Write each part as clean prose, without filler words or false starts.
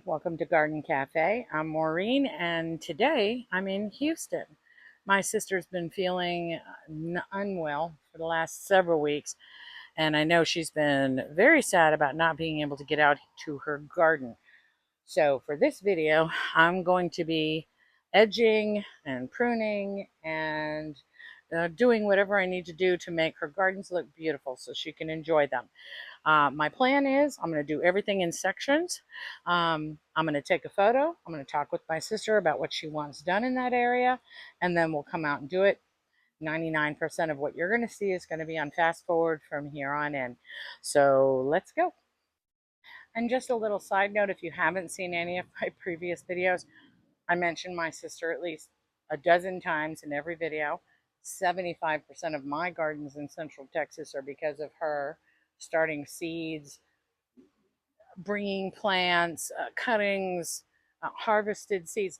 Hi, welcome to Garden Cafe. I'm Maureen, and today I'm in Houston. My sister's been feeling unwell for the last several weeks, and I know she's been very sad about not being able to get out to her garden. So, for this video, I'm going to be edging and pruning and doing whatever I need to do to make her gardens look beautiful so she can enjoy them. My plan is I'm going to do everything in sections. I'm going to take a photo. I'm going to talk with my sister about what she wants done in that area, and then we'll come out and do it. 99% of what you're going to see is going to be on fast forward from here on in. So let's go. And just a little side note, if you haven't seen any of my previous videos, I mentioned my sister at least a dozen times in every video. 75% of my gardens in Central Texas are because of her, starting seeds, bringing plants, cuttings, harvested seeds.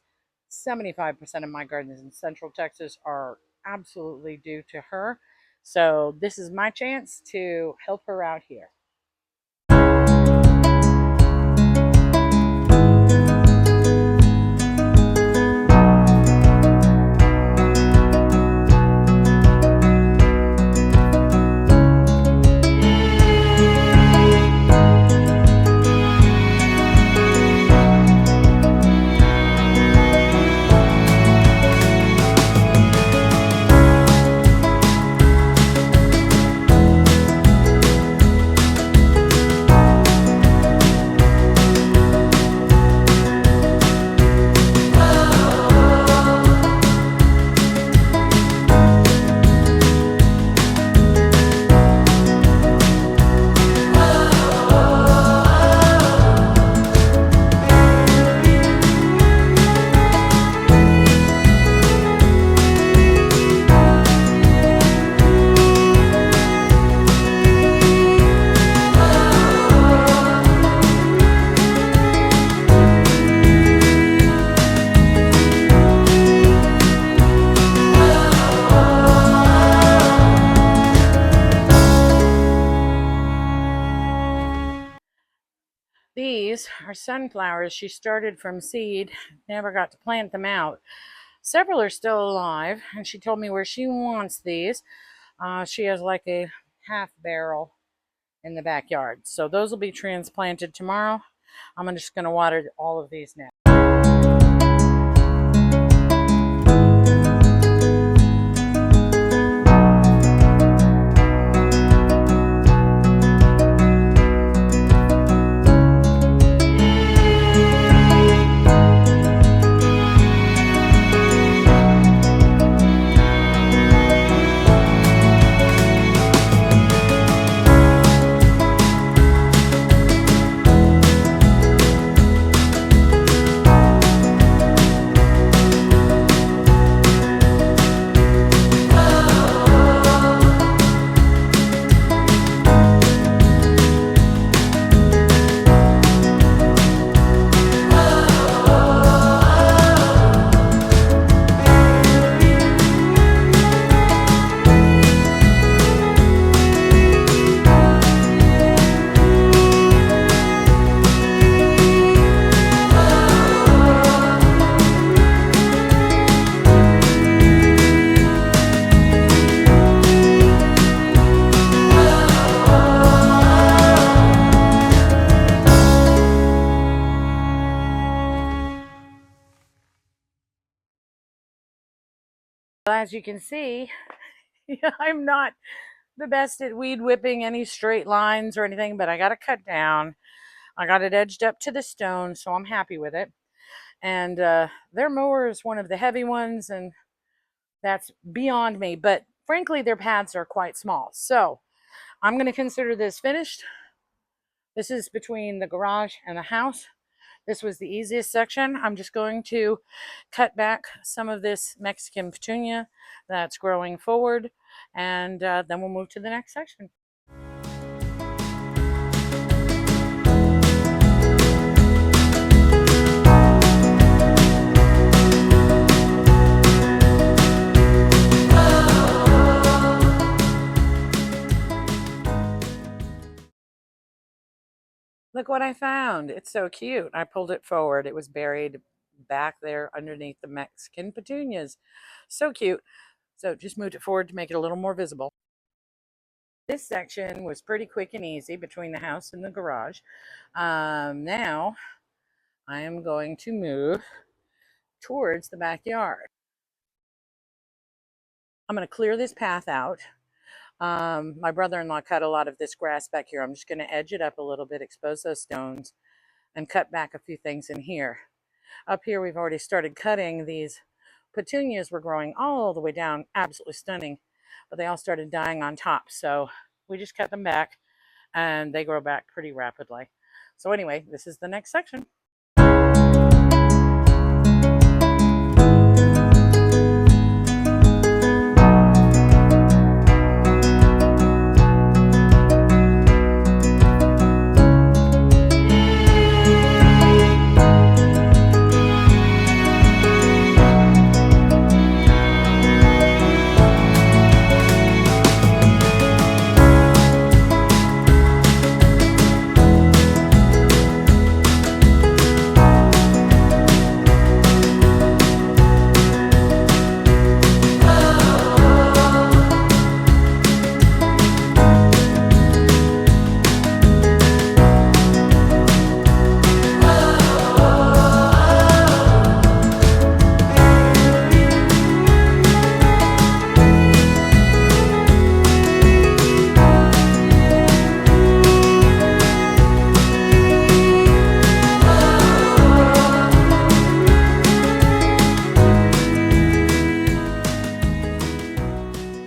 75% of my gardens in Central Texas are absolutely due to her. So this is my chance to help her out here. These are sunflowers. She started from seed, never got to plant them out. Several are still alive, and she told me where she wants these. She has like a half barrel in the backyard. So those will be transplanted tomorrow. I'm just going to water all of these now. As you can see, I'm not the best at weed whipping any straight lines or anything, but I got it cut down. I got it edged up to the stone, so I'm happy with it. And their mower is one of the heavy ones, and that's beyond me. But frankly, their paths are quite small. So I'm going to consider this finished. This is between the garage and the house. This was the easiest section. I'm just going to cut back some of this Mexican petunia that's growing forward, and then we'll move to the next section. Look what I found. It's so cute. I pulled it forward. It was buried back there underneath the Mexican petunias. So cute. So just moved it forward to make it a little more visible. This section was pretty quick and easy between the house and the garage. Now I am going to move towards the backyard. I'm going to clear this path out. My brother-in-law cut a lot of this grass back here. I'm just going to edge it up a little bit, expose those stones, and cut back a few things in here. Up here, we've already started cutting. These petunias were growing all the way down, absolutely stunning, but they all started dying on top. So we just cut them back, and they grow back pretty rapidly. So anyway, this is the next section.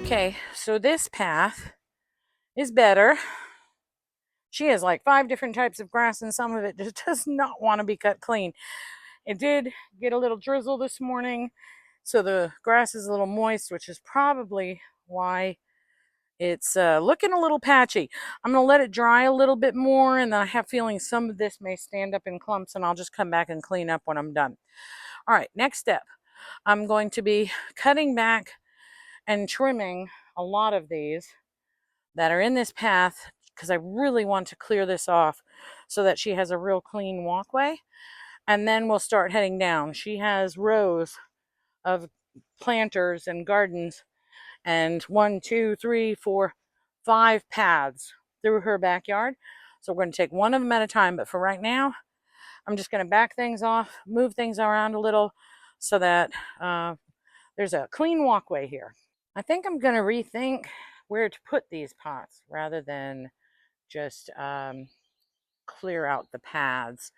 Okay, so this path is better. She has like 5 different types of grass, and some of it just does not want to be cut clean. It did get a little drizzle this morning, so the grass is a little moist, which is probably why it's looking a little patchy. I'm going to let it dry a little bit more, and then I have feeling some of this may stand up in clumps, and I'll just come back and clean up when I'm done. All right, next step. I'm going to be cutting back and trimming a lot of these that are in this path because I really want to clear this off so that she has a real clean walkway. And then we'll start heading down. She has rows of planters and gardens, and 1, 2, 3, 4, 5 paths through her backyard. So we're going to take one of them at a time. But for right now, I'm just going to back things off, move things around a little so that there's a clean walkway here. I think I'm going to rethink where to put these pots rather than just clear out the paths.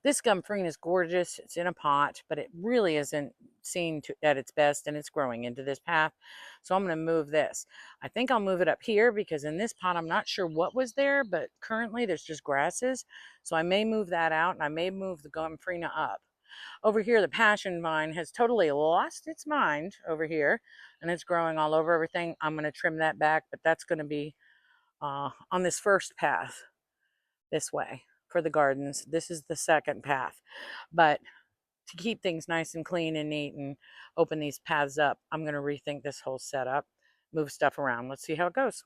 This Gomphrena is gorgeous. It's in a pot, but it really isn't seen at its best, and it's growing into this path. So I'm going to move this. I think I'll move it up here because in this pot, I'm not sure what was there, but currently there's just grasses. So I may move that out, and I may move the Gomphrena up. Over here, the passion vine has totally lost its mind over here, and it's growing all over everything. I'm going to trim that back, but that's going to be on this first path this way for the gardens. This is the second path. But to keep things nice and clean and neat and open these paths up, I'm going to rethink this whole setup, move stuff around. Let's see how it goes.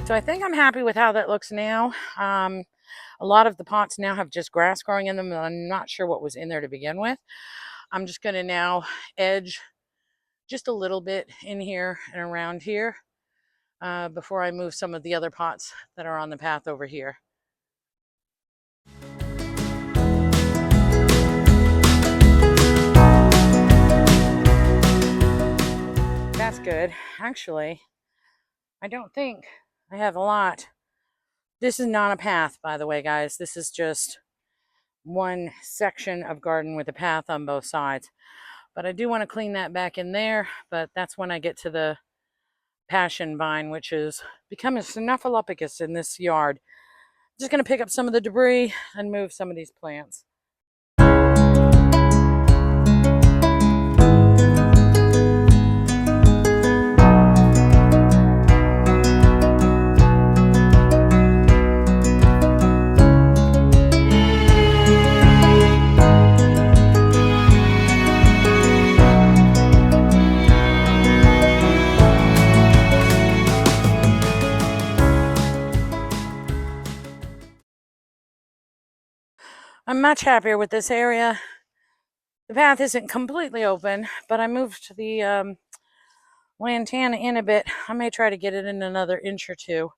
So I think I'm happy with how that looks now. A lot of the pots now have just grass growing in them, and I'm not sure what was in there to begin with. I'm just going to now edge just a little bit in here and around here before I move some of the other pots that are on the path over here. That's good. Actually, I don't think I have a lot. This is not a path, by the way, guys. This is just one section of garden with a path on both sides. But I do want to clean that back in there, but that's when I get to the passion vine, which is becoming a snuffleupagus in this yard. Just going to pick up some of the debris and move some of these plants. I'm much happier with this area. The path isn't completely open, but I moved the lantana in a bit. I may try to get it in another inch or two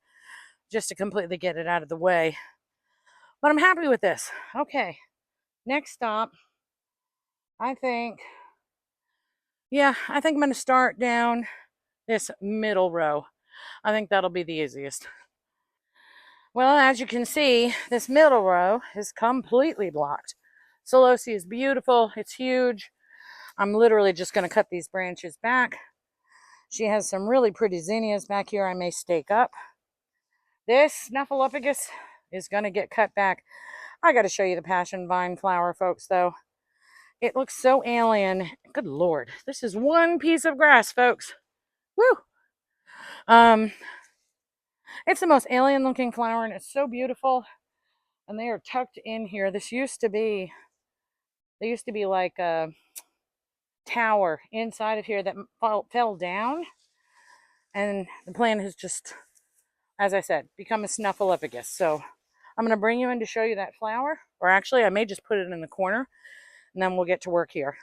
just to completely get it out of the way. But I'm happy with this. Okay, next stop, I think I'm going to start down this middle row. I think that'll be the easiest. Well, as you can see, this middle row is completely blocked. Celosia is beautiful. It's huge. I'm literally just going to cut these branches back. She has some really pretty zinnias back here I may stake up. This snuffleupagus is going to get cut back. I got to show you the passion vine flower, folks, though. It looks so alien. Good Lord. This is one piece of grass, folks. Woo! It's the most alien looking flower, and it's so beautiful. And they are tucked in here. There used to be like a tower inside of here that fell down. And the plant has just, as I said, become a snuffleupagus. So I'm going to bring you in to show you that flower. Or actually, I may just put it in the corner, and then we'll get to work here.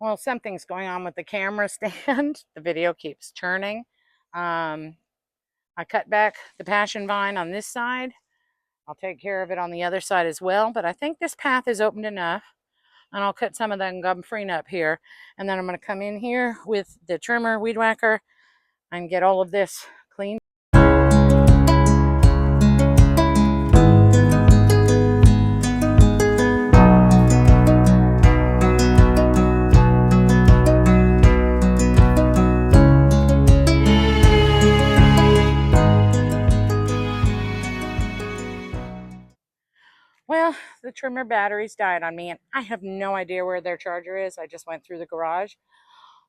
Well, something's going on with the camera stand. The video keeps turning. I cut back the passion vine on this side. I'll take care of it on the other side as well. But I think this path is opened enough. And I'll cut some of that gumfrene up here. And then I'm going to come in here with the trimmer, weed whacker, and get all of this cleaned. Well, the trimmer batteries died on me, and I have no idea where their charger is. I just went through the garage.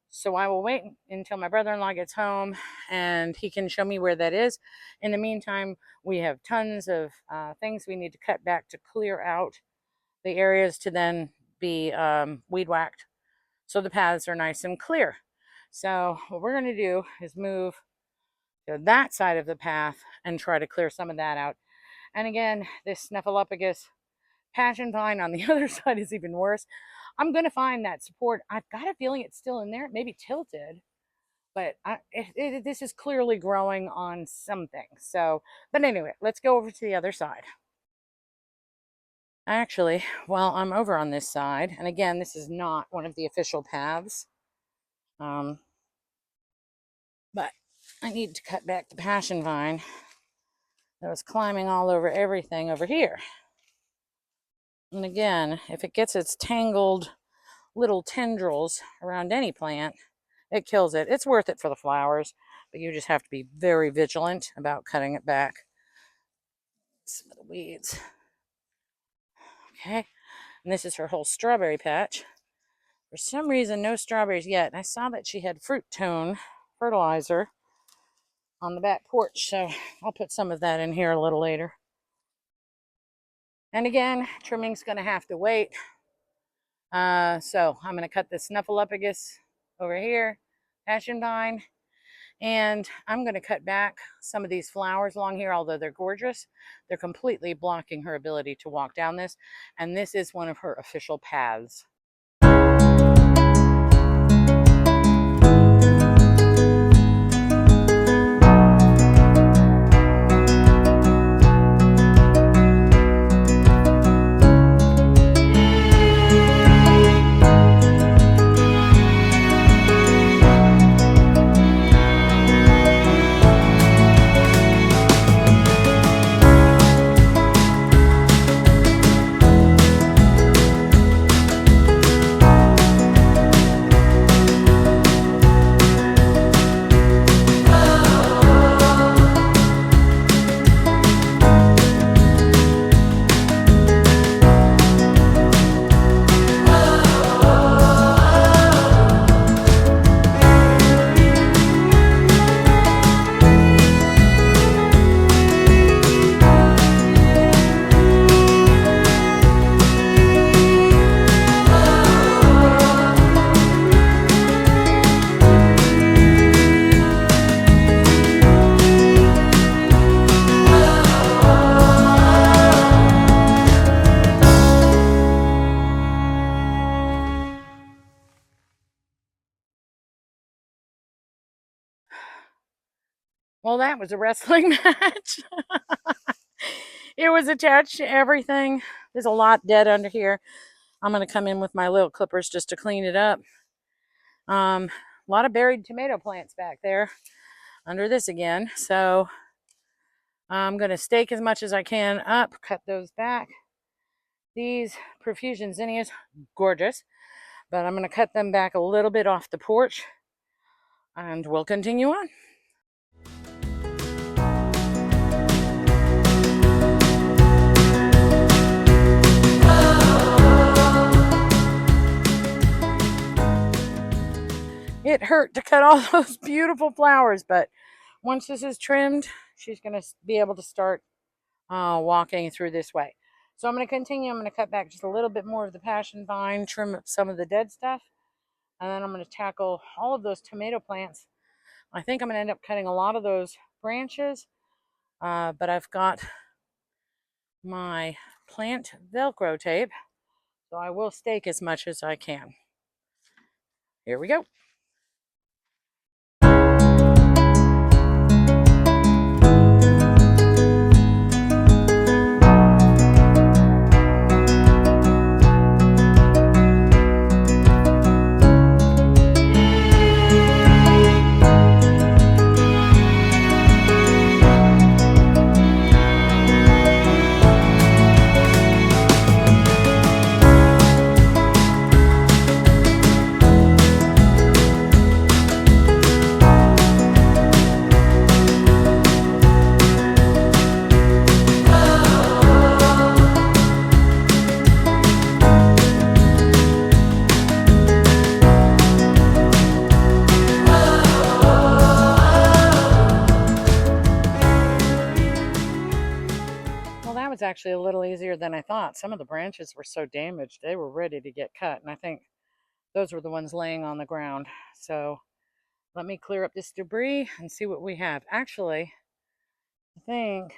So I will wait until my brother-in-law gets home and he can show me where that is. In the meantime, we have tons of things we need to cut back to clear out the areas to then be weed whacked so the paths are nice and clear. So what we're going to do is move to that side of the path and try to clear some of that out. And again, this snuffleupagus passion vine on the other side is even worse. I'm going to find that support. I've got a feeling it's still in there. It may be tilted, but this is clearly growing on something. So, but anyway, let's go over to the other side. Actually, while I'm over on this side, and again, this is not one of the official paths, but I need to cut back the passion vine that was climbing all over everything over here. And again, if it gets its tangled little tendrils around any plant, it kills it. It's worth it for the flowers, but you just have to be very vigilant about cutting it back. Some of the weeds. Okay, and this is her whole strawberry patch. For some reason, no strawberries yet. And I saw that she had fruit tone fertilizer on the back porch, so I'll put some of that in here a little later. And again, trimming's going to have to wait. So I'm going to cut this Snuffleupagus over here, passion vine, and I'm going to cut back some of these flowers along here. Although they're gorgeous, they're completely blocking her ability to walk down this, and this is one of her official paths. Well, that was a wrestling match. It was attached to everything. There's a lot dead under here. I'm going to come in with my little clippers just to clean it up. A lot of buried tomato plants back there under this again. So I'm going to stake as much as I can up, cut those back. These profusion zinnias, gorgeous. But I'm going to cut them back a little bit off the porch. And we'll continue on. It hurt to cut all those beautiful flowers, but once this is trimmed, she's going to be able to start walking through this way. So I'm going to continue. I'm going to cut back just a little bit more of the passion vine, trim up some of the dead stuff, and then I'm going to tackle all of those tomato plants. I think I'm going to end up cutting a lot of those branches, but I've got my plant Velcro tape, so I will stake as much as I can. Here we go. Actually a little easier than I thought. Some of the branches were so damaged they were ready to get cut, and I think those were the ones laying on the ground. So let me clear up this debris and see what we have. Actually, I think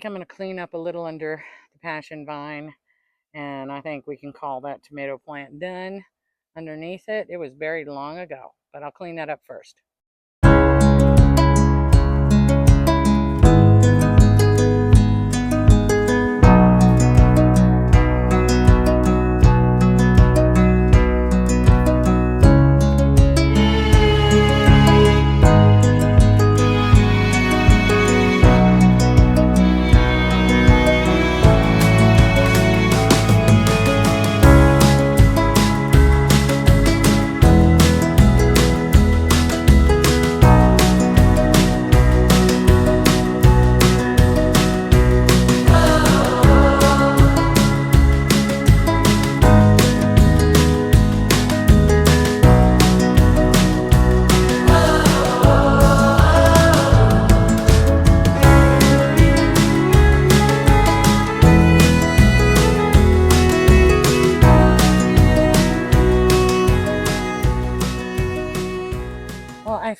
I'm going to clean up a little under the passion vine, and I think we can call that tomato plant done. Underneath it, it was buried long ago, but I'll clean that up first.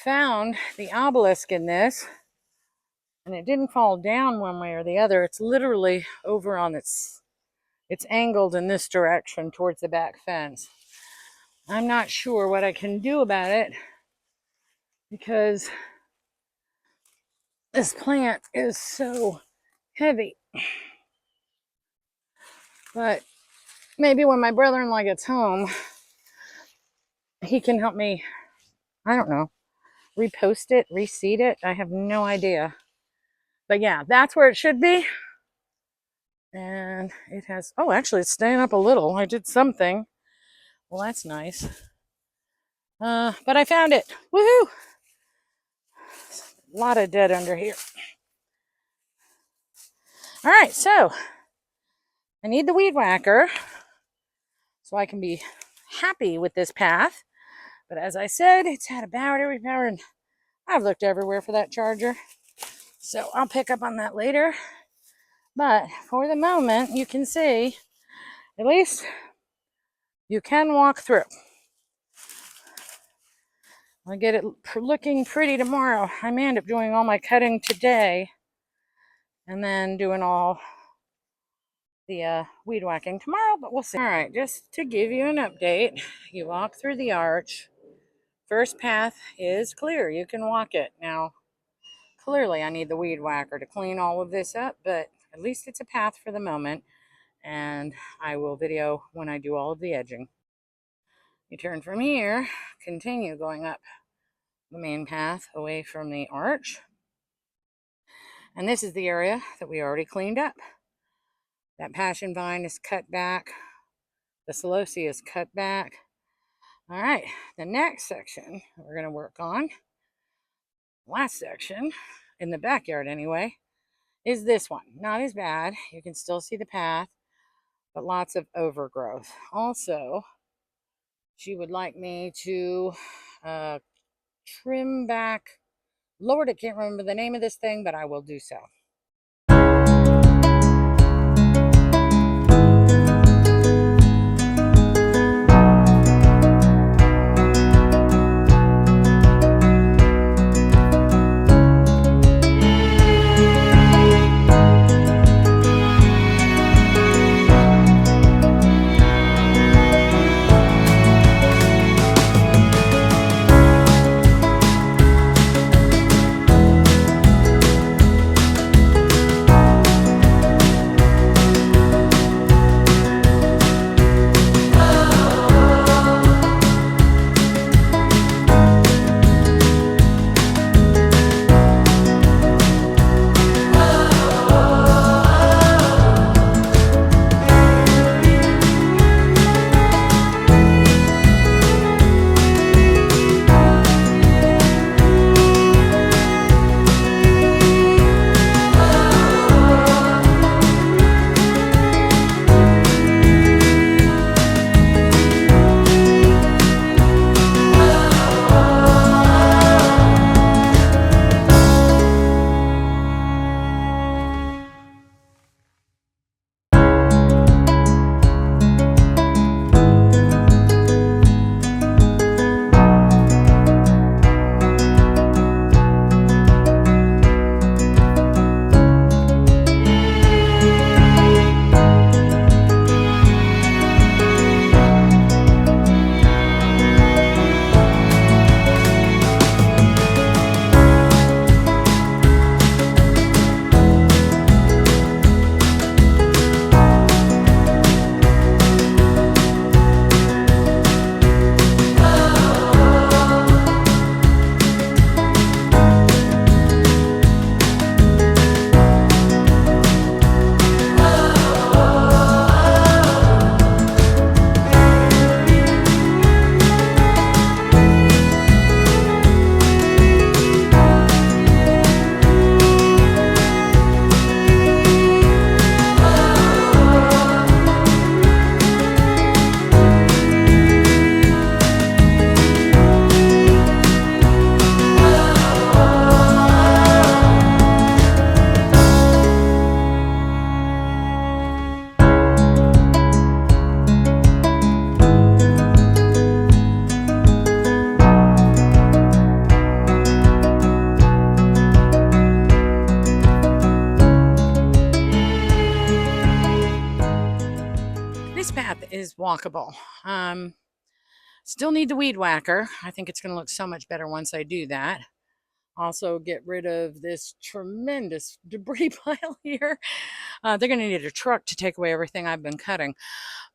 found the obelisk in this, and it didn't fall down one way or the other. It's literally over on it's angled in this direction towards the back fence. I'm not sure what I can do about it because this plant is so heavy. But maybe when my brother-in-law gets home, he can help me, I don't know, repost it, reseed it. I have no idea. But yeah, that's where it should be. And it has, oh, actually it's staying up a little. I did something. Well, that's nice. But I found it. Woohoo! A lot of dead under here. All right, so I need the weed whacker so I can be happy with this path. But as I said, it's had a battery power, and I've looked everywhere for that charger. So I'll pick up on that later. But for the moment, you can see, at least you can walk through. I'll get it looking pretty tomorrow. I may end up doing all my cutting today and then doing all the weed whacking tomorrow, but we'll see. All right, just to give you an update, you walk through the arch. First path is clear. You can walk it. Now, clearly I need the weed whacker to clean all of this up, but at least it's a path for the moment, and I will video when I do all of the edging. You turn from here, continue going up the main path away from the arch. And this is the area that we already cleaned up. That passion vine is cut back. The celosia is cut back. All right, the next section we're going to work on, last section, in the backyard anyway, is this one. Not as bad. You can still see the path, but lots of overgrowth. Also, she would like me to trim back. Lord, I can't remember the name of this thing, but I will do so. is walkable. Still need the weed whacker. I think it's going to look so much better once I do that. Also get rid of this tremendous debris pile here. They're going to need a truck to take away everything I've been cutting.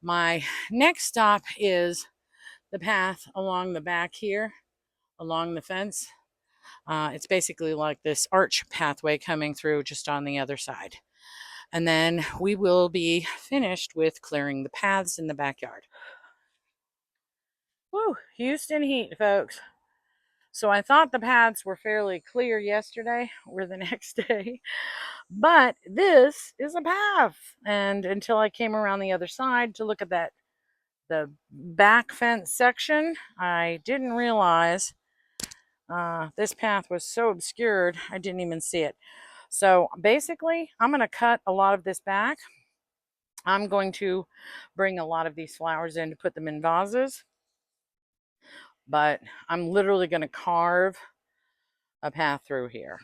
My next stop is the path along the back here, along the fence. It's basically like this arch pathway coming through just on the other side. And then we will be finished with clearing the paths in the backyard. Woo, Houston heat, folks. So I thought the paths were fairly clear yesterday or the next day, but this is a path. And until I came around the other side to look at the back fence section, I didn't realize this path was so obscured, I didn't even see it. So basically, I'm going to cut a lot of this back. I'm going to bring a lot of these flowers in to put them in vases. But I'm literally going to carve a path through here.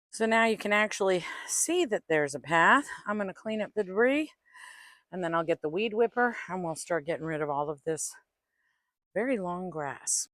So now you can actually see that there's a path. I'm going to clean up the debris, and then I'll get the weed whipper, and we'll start getting rid of all of this very long grass.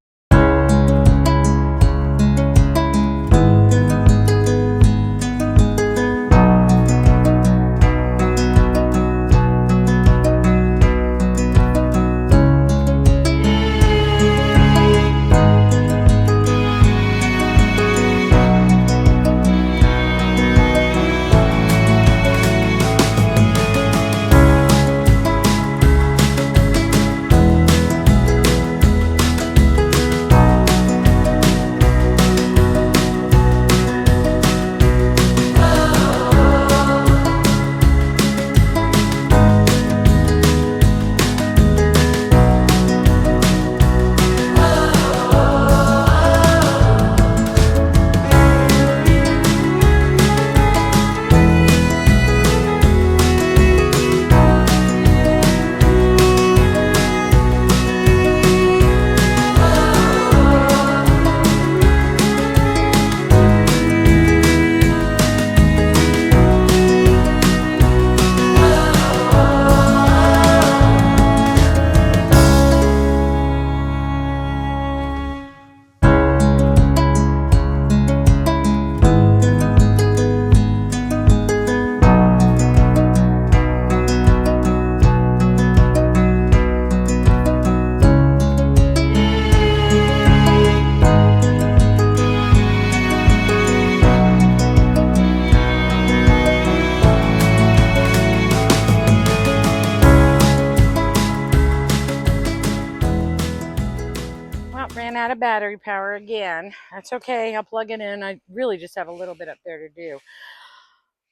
Ran out of battery power again. That's okay. I'll plug it in. I really just have a little bit up there to do.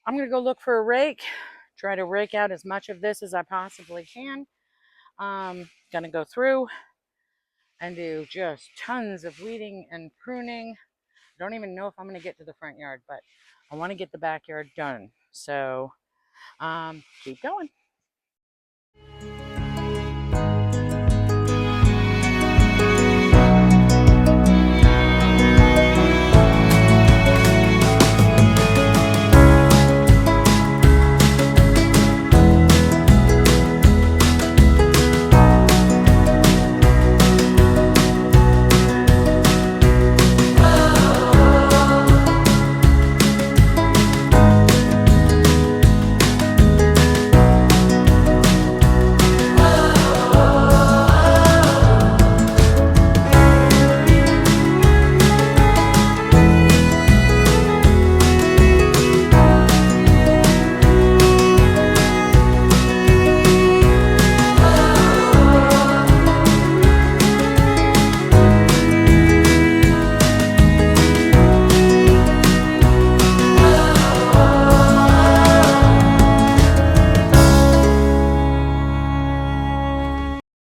I'm going to go look for a rake, try to rake out as much of this as I possibly can. Going to go through and do just tons of weeding and pruning. I don't even know if I'm going to get to the front yard, but I want to get the backyard done. So keep going.